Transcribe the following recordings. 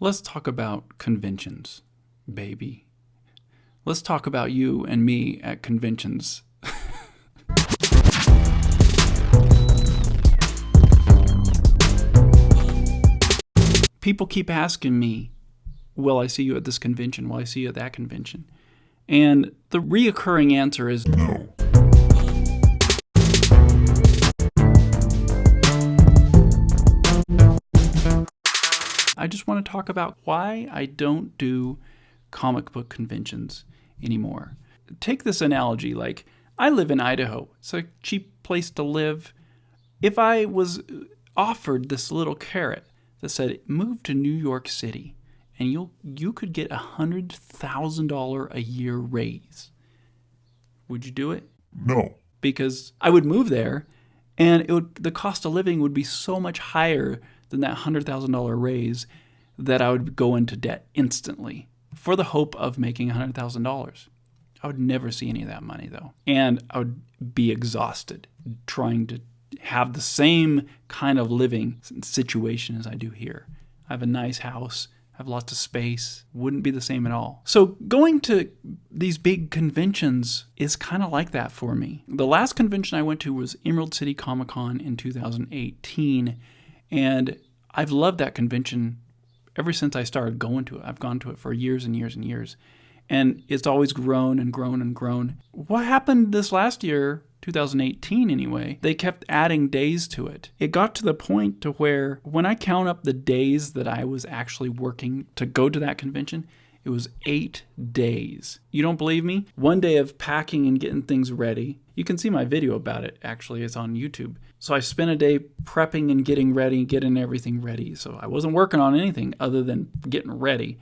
Let's talk about conventions, baby. Let's talk about you and me at conventions. People keep asking me, will I see you at this convention? Will I see you at that convention? And the reoccurring answer is no. I just want to talk about why I don't do comic book conventions anymore. Take this analogy, like I live in Idaho. It's a cheap place to live. If I was offered this little carrot that said, move to New York City and you could get $100,000 a year raise, would you do it? No. Because I would move there and the cost of living would be so much higher than that $100,000 raise that I would go into debt instantly for the hope of making $100,000. I would never see any of that money though. And I would be exhausted trying to have the same kind of living situation as I do here. I have a nice house, I have lots of space, wouldn't be the same at all. So going to these big conventions is kind of like that for me. The last convention I went to was Emerald City Comic Con in 2018. And I've loved that convention ever since I started going to it. I've gone to it for years and years and years. And it's always grown and grown and grown. What happened this last year, 2018 anyway, they kept adding days to it. It got to the point to where when I count up the days that I was actually working to go to that convention, it was 8 days. You don't believe me? One day of packing and getting things ready. You can see my video about it, actually. It's on YouTube. So I spent a day prepping and getting ready, getting everything ready. So I wasn't working on anything other than getting ready.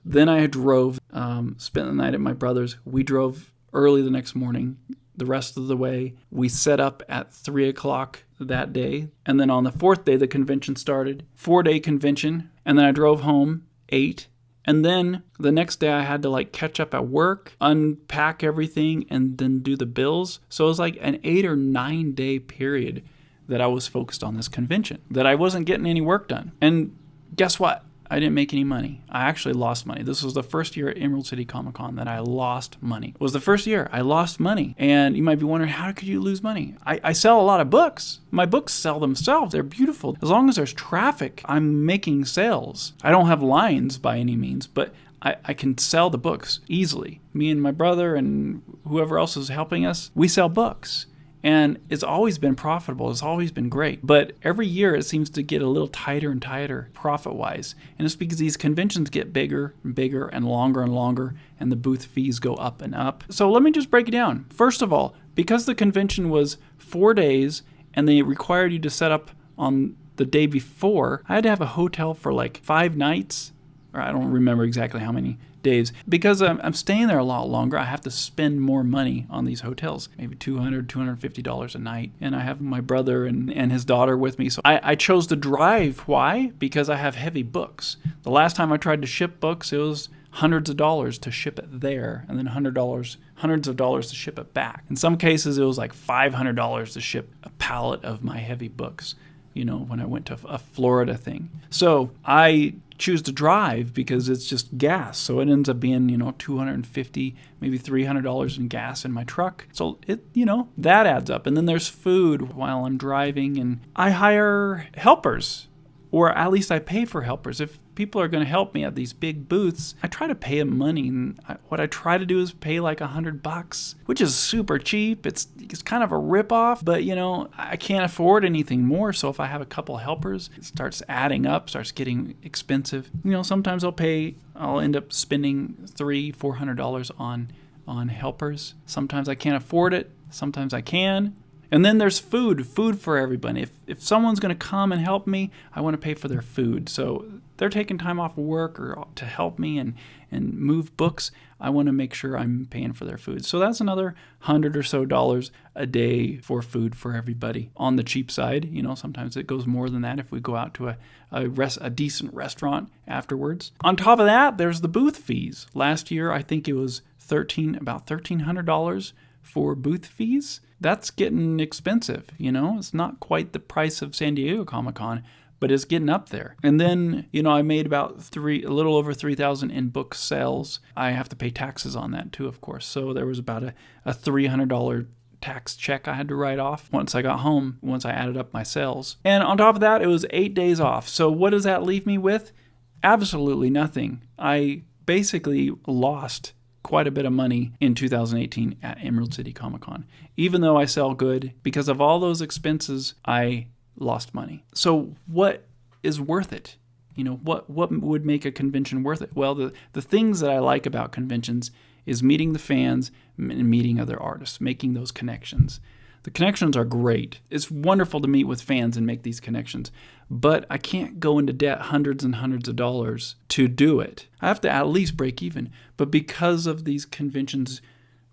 Then I drove, spent the night at my brother's. We drove early the next morning. The rest of the way, we set up at 3 o'clock that day. And then on the fourth day, the convention started. 4-day convention. And then I drove home, 8. And then the next day I had to catch up at work, unpack everything, and then do the bills. So it was like an 8 or 9 day period that I was focused on this convention, that I wasn't getting any work done. And guess what? I didn't make any money. I actually lost money. This was the first year at Emerald City Comic Con that I lost money. It was the first year I lost money. And you might be wondering, how could you lose money? I sell a lot of books. My books sell themselves. They're beautiful. As long as there's traffic, I'm making sales. I don't have lines by any means, but I can sell the books easily. Me and my brother and whoever else is helping us, we sell books. And it's always been profitable. It's always been great. But every year it seems to get a little tighter and tighter profit-wise. And it's because these conventions get bigger and bigger and longer, and the booth fees go up and up. So let me just break it down. First of all, because the convention was 4 days and they required you to set up on the day before, I had to have a hotel for 5 nights, or I don't remember exactly how many days. Because I'm staying there a lot longer, I have to spend more money on these hotels, maybe $200, $250 a night. And I have my brother and his daughter with me. So I chose to drive. Why? Because I have heavy books. The last time I tried to ship books, it was hundreds of dollars to ship it there, and then hundreds of dollars to ship it back. In some cases, it was like $500 to ship a pallet of my heavy books, when I went to a Florida thing. So I choose to drive because it's just gas. So it ends up being, $250, maybe $300 in gas in my truck. So that adds up. And then there's food while I'm driving, and I hire helpers, or at least I pay for helpers. If people are going to help me at these big booths, I try to pay them money. And what I try to do is pay $100, which is super cheap. It's kind of a ripoff, but I can't afford anything more. So if I have a couple helpers, it starts adding up, starts getting expensive. Sometimes I'll end up spending $300-$400 on helpers. Sometimes I can't afford it. Sometimes I can. And then there's food for everybody. If someone's going to come and help me, I want to pay for their food. So they're taking time off of work or to help me and move books. I want to make sure I'm paying for their food. So that's another $100 or so a day for food for everybody. On the cheap side, sometimes it goes more than that if we go out to a decent restaurant afterwards. On top of that, there's the booth fees. Last year, I think it was about $1,300 for booth fees. That's getting expensive, It's not quite the price of San Diego Comic-Con, but it's getting up there. And then, I made about a little over 3,000 in book sales. I have to pay taxes on that too, of course. So there was about a $300 tax check I had to write off once I got home, once I added up my sales. And on top of that, it was 8 days off. So what does that leave me with? Absolutely nothing. I basically lost quite a bit of money in 2018 at Emerald City Comic Con. Even though I sell good, because of all those expenses, I lost money. So what is worth it? What would make a convention worth it? Well, the things that I like about conventions is meeting the fans and meeting other artists, making those connections. The connections are great. It's wonderful to meet with fans and make these connections, but I can't go into debt hundreds and hundreds of dollars to do it. I have to at least break even. But because of these conventions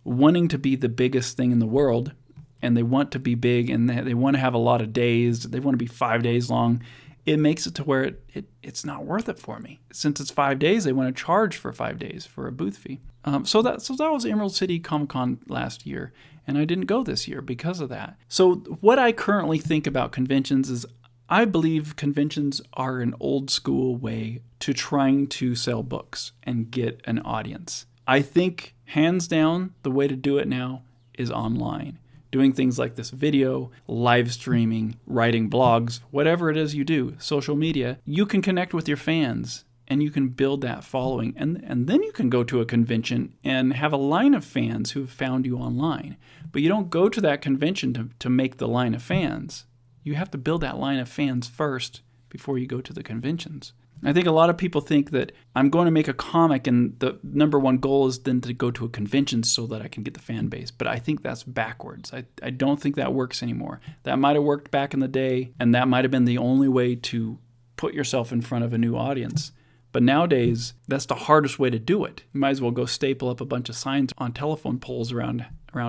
wanting to be the biggest thing in the world, and they want to be big, and they want to have a lot of days, they want to be 5 days long, it makes it to where it's not worth it for me. Since it's 5 days, they want to charge for 5 days for a booth fee. So that was Emerald City Comic Con last year, and I didn't go this year because of that. So what I currently think about conventions is I believe conventions are an old school way to trying to sell books and get an audience. I think hands down the way to do it now is online. Doing things like this video, live streaming, writing blogs, whatever it is you do, social media, you can connect with your fans and you can build that following. And then you can go to a convention and have a line of fans who have found you online. But you don't go to that convention to make the line of fans. You have to build that line of fans first before you go to the conventions. I think a lot of people think that I'm going to make a comic and the number one goal is then to go to a convention so that I can get the fan base. But I think that's backwards. I don't think that works anymore. That might have worked back in the day, and that might have been the only way to put yourself in front of a new audience. But nowadays, that's the hardest way to do it. You might as well go staple up a bunch of signs on telephone poles around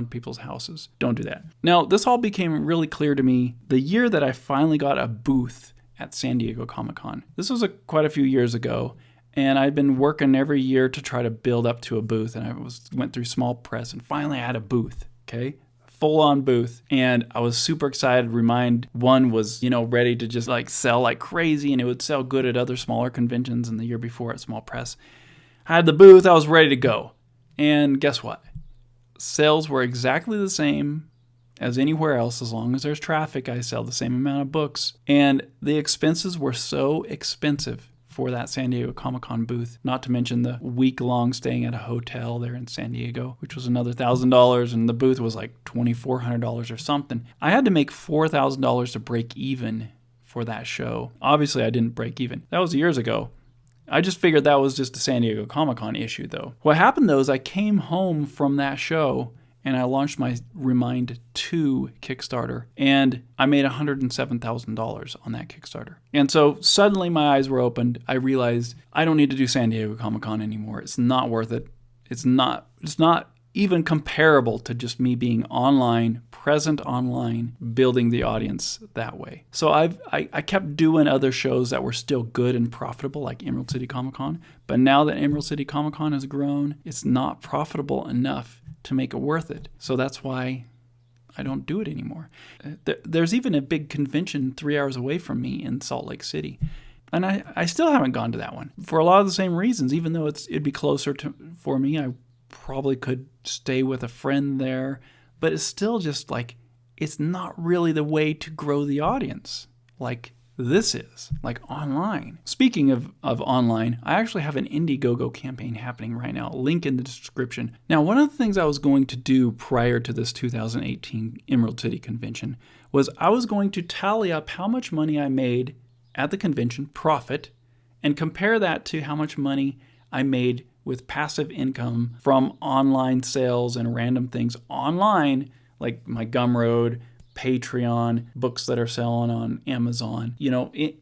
people's houses. Don't do that. Now, this all became really clear to me the year that I finally got a booth at San Diego Comic-Con. This was quite a few years ago, and I'd been working every year to try to build up to a booth, and I went through small press, and finally I had a booth, okay? Full-on booth, and I was super excited. Remind One was, ready to just sell like crazy, and it would sell good at other smaller conventions, and the year before at Small Press. I had the booth, I was ready to go, and guess what? Sales were exactly the same as anywhere else. As long as there's traffic, I sell the same amount of books. And the expenses were so expensive for that San Diego Comic-Con booth, not to mention the week-long staying at a hotel there in San Diego, which was another $1,000, and the booth was like $2,400 or something. I had to make $4,000 to break even for that show. Obviously, I didn't break even. That was years ago. I just figured that was just a San Diego Comic-Con issue, though. What happened, though, is I came home from that show, and I launched my Remind 2 Kickstarter, and I made $107,000 on that Kickstarter. And so suddenly my eyes were opened. I realized I don't need to do San Diego Comic-Con anymore. It's not worth it. It's not even comparable to just me being online, present online, building the audience that way. So I kept doing other shows that were still good and profitable, like Emerald City Comic-Con. But now that Emerald City Comic-Con has grown, it's not profitable enough to make it worth it. So that's why I don't do it anymore. There's even a big convention 3 hours away from me in Salt Lake City. And I still haven't gone to that one for a lot of the same reasons. Even though it'd be closer for me, I probably could stay with a friend there. But it's still just it's not really the way to grow the audience like this is, like online. Speaking of online, I actually have an Indiegogo campaign happening right now. Link in the description. Now, one of the things I was going to do prior to this 2018 Emerald City convention was I was going to tally up how much money I made at the convention, profit, and compare that to how much money I made with passive income from online sales and random things online, like my Gumroad, Patreon, books that are selling on Amazon,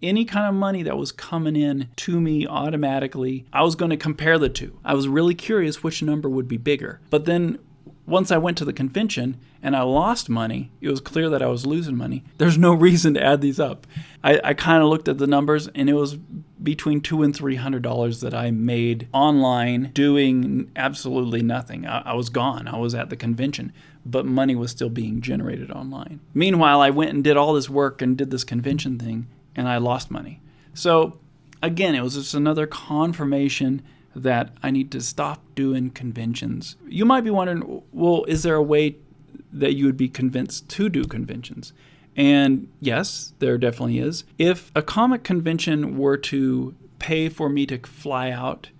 any kind of money that was coming in to me automatically. I was going to compare the two. I was really curious which number would be bigger. But then once I went to the convention and I lost money, it was clear that I was losing money. There's no reason to add these up. I kind of looked at the numbers, and it was between $200 and $300 that I made online doing absolutely nothing. I was gone. I was at the convention, but money was still being generated online. Meanwhile, I went and did all this work and did this convention thing, and I lost money. So again, it was just another confirmation that I need to stop doing conventions. You might be wondering, well, is there a way that you would be convinced to do conventions? And yes, there definitely is. If a comic convention were to pay for me to fly out,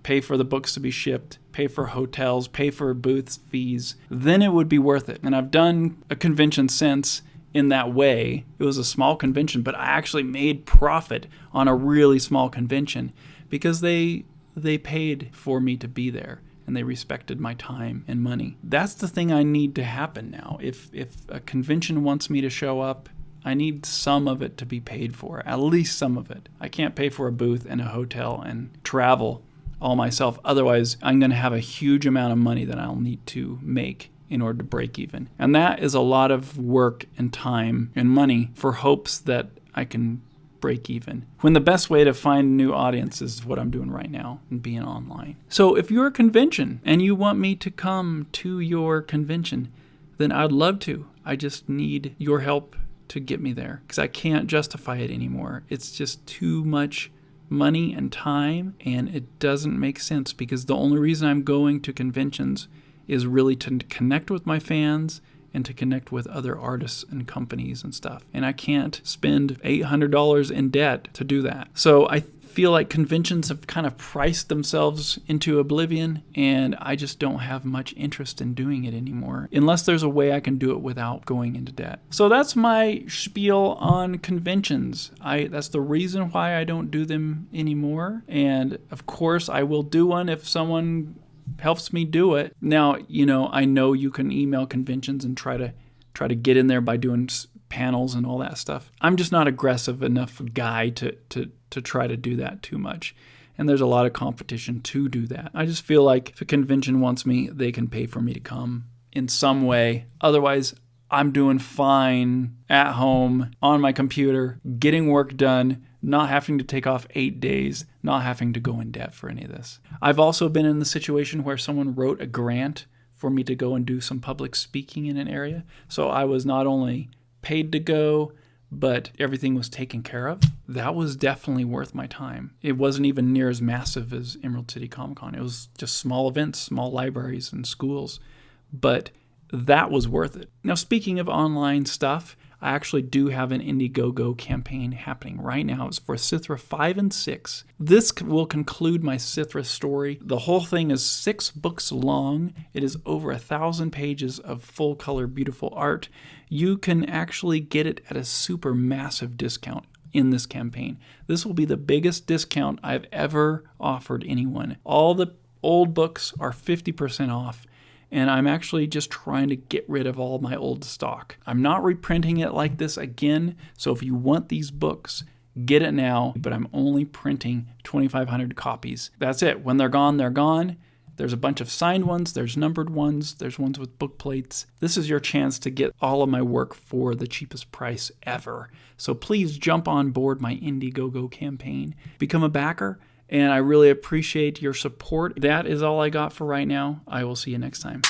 pay for the books to be shipped, pay for hotels, pay for booth fees, then it would be worth it. And I've done a convention since in that way. It was a small convention, but I actually made profit on a really small convention because they paid for me to be there and they respected my time and money. That's the thing I need to happen now. If a convention wants me to show up, I need some of it to be paid for, at least some of it. I can't pay for a booth and a hotel and travel all myself. Otherwise, I'm going to have a huge amount of money that I'll need to make in order to break even. And that is a lot of work and time and money for hopes that I can break even, when the best way to find a new audience is what I'm doing right now and being online. So if you're a convention and you want me to come to your convention, then I'd love to. I just need your help to get me there because I can't justify it anymore. It's just too much money and time, and it doesn't make sense because the only reason I'm going to conventions is really to connect with my fans and to connect with other artists and companies and stuff. And I can't spend $800 in debt to do that. So I feel like conventions have kind of priced themselves into oblivion, and I just don't have much interest in doing it anymore, unless there's a way I can do it without going into debt. So that's my spiel on conventions. That's the reason why I don't do them anymore. And of course, I will do one if someone helps me do it. Now, I know you can email conventions and try to get in there by doing panels and all that stuff. I'm just not aggressive enough guy to try to do that too much. And there's a lot of competition to do that. I just feel like if a convention wants me, they can pay for me to come in some way. Otherwise, I'm doing fine at home on my computer, getting work done, not having to take off 8 days, not having to go in debt for any of this. I've also been in the situation where someone wrote a grant for me to go and do some public speaking in an area. So I was not only paid to go, but everything was taken care of. That was definitely worth my time. It wasn't even near as massive as Emerald City Comic Con. It was just small events, small libraries and schools, but that was worth it. Now, speaking of online stuff, I actually do have an Indiegogo campaign happening right now. It's for Sithra 5 and 6. This will conclude my Sithra story. The whole thing is 6 books long. It is over 1,000 pages of full-color, beautiful art. You can actually get it at a super massive discount in this campaign. This will be the biggest discount I've ever offered anyone. All the old books are 50% off. And I'm actually just trying to get rid of all my old stock. I'm not reprinting it like this again, so if you want these books, get it now, but I'm only printing 2,500 copies. That's it. When they're gone, they're gone. There's a bunch of signed ones, there's numbered ones, there's ones with book plates. This is your chance to get all of my work for the cheapest price ever. So please jump on board my Indiegogo campaign. Become a backer. And I really appreciate your support. That is all I got for right now. I will see you next time.